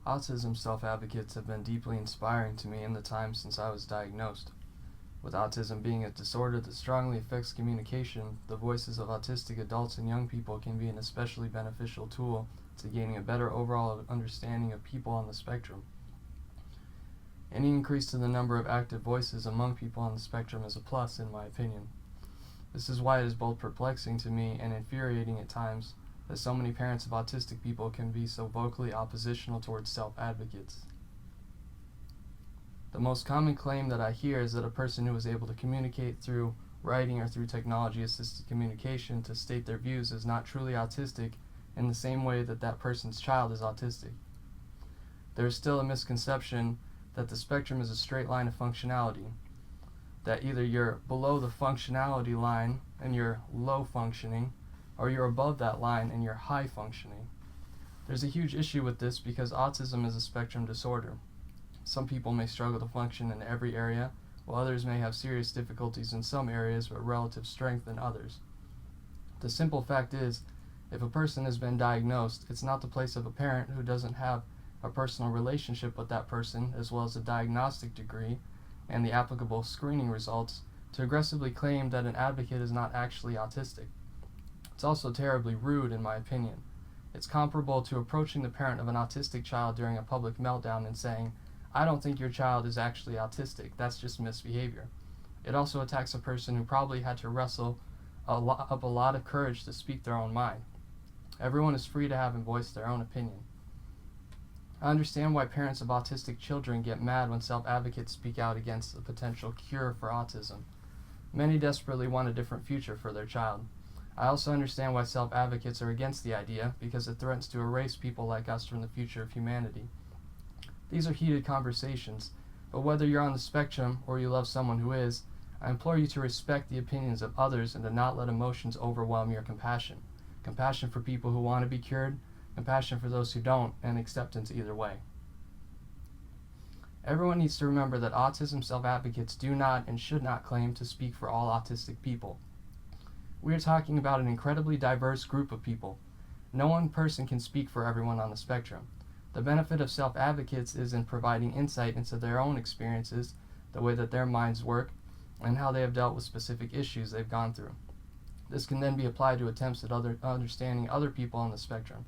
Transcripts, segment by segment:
Autism self-advocates have been deeply inspiring to me in the time since I was diagnosed. With autism being a disorder that strongly affects communication, the voices of autistic adults and young people can be an especially beneficial tool to gaining a better overall understanding of people on the spectrum. Any increase to the number of active voices among people on the spectrum is a plus, in my opinion. This is why it is both perplexing to me and infuriating at times that so many parents of autistic people can be so vocally oppositional towards self-advocates. The most common claim that I hear is that a person who is able to communicate through writing or through technology-assisted communication to state their views is not truly autistic in the same way that that person's child is autistic. There is still a misconception that the spectrum is a straight line of functionality, that either you're below the functionality line and you're low functioning, or you're above that line and you're high functioning. There's a huge issue with this because autism is a spectrum disorder. Some people may struggle to function in every area, while others may have serious difficulties in some areas but relative strength in others. The simple fact is, if a person has been diagnosed, it's not the place of a parent who doesn't have a personal relationship with that person, as well as a diagnostic degree and the applicable screening results, to aggressively claim that an advocate is not actually autistic. It's also terribly rude, in my opinion. It's comparable to approaching the parent of an autistic child during a public meltdown and saying, "I don't think your child is actually autistic, that's just misbehavior." It also attacks a person who probably had to wrestle up a lot of courage to speak their own mind. Everyone is free to have and voice their own opinion. I understand why parents of autistic children get mad when self-advocates speak out against a potential cure for autism. Many desperately want a different future for their child. I also understand why self-advocates are against the idea, because it threatens to erase people like us from the future of humanity. These are heated conversations, but whether you're on the spectrum or you love someone who is, I implore you to respect the opinions of others and to not let emotions overwhelm your compassion. Compassion for people who want to be cured, compassion for those who don't, and acceptance either way. Everyone needs to remember that autism self-advocates do not and should not claim to speak for all autistic people. We are talking about an incredibly diverse group of people. No one person can speak for everyone on the spectrum. The benefit of self-advocates is in providing insight into their own experiences, the way that their minds work, and how they have dealt with specific issues they've gone through. This can then be applied to attempts at understanding other people on the spectrum.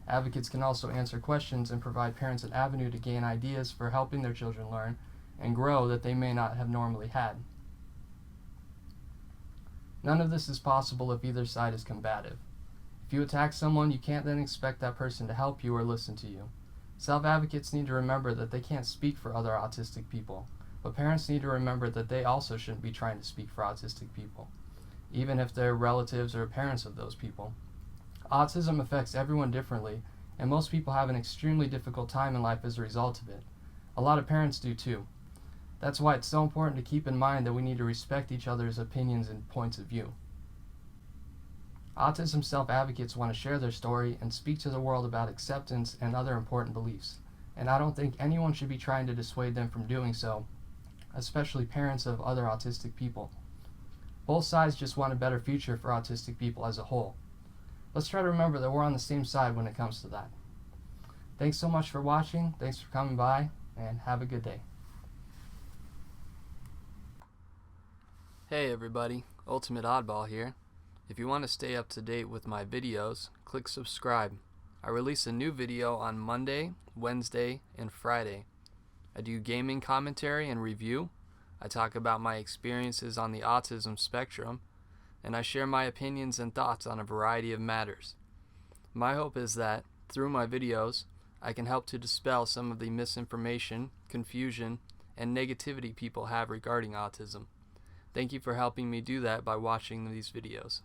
Advocates can also answer questions and provide parents an avenue to gain ideas for helping their children learn and grow that they may not have normally had. None of this is possible if either side is combative. If you attack someone, you can't then expect that person to help you or listen to you. Self-advocates need to remember that they can't speak for other autistic people, but parents need to remember that they also shouldn't be trying to speak for autistic people, even if they're relatives or parents of those people. Autism affects everyone differently, and most people have an extremely difficult time in life as a result of it. A lot of parents do too. That's why it's so important to keep in mind that we need to respect each other's opinions and points of view. Autism self-advocates want to share their story and speak to the world about acceptance and other important beliefs, and I don't think anyone should be trying to dissuade them from doing so, especially parents of other autistic people. Both sides just want a better future for autistic people as a whole. Let's try to remember that we're on the same side when it comes to that. Thanks so much for watching, thanks for coming by, and have a good day. Hey everybody, Ultimate Oddball here. If you want to stay up to date with my videos, click subscribe. I release a new video on Monday, Wednesday, and Friday. I do gaming commentary and review. I talk about my experiences on the autism spectrum, and I share my opinions and thoughts on a variety of matters. My hope is that, through my videos, I can help to dispel some of the misinformation, confusion, and negativity people have regarding autism. Thank you for helping me do that by watching these videos.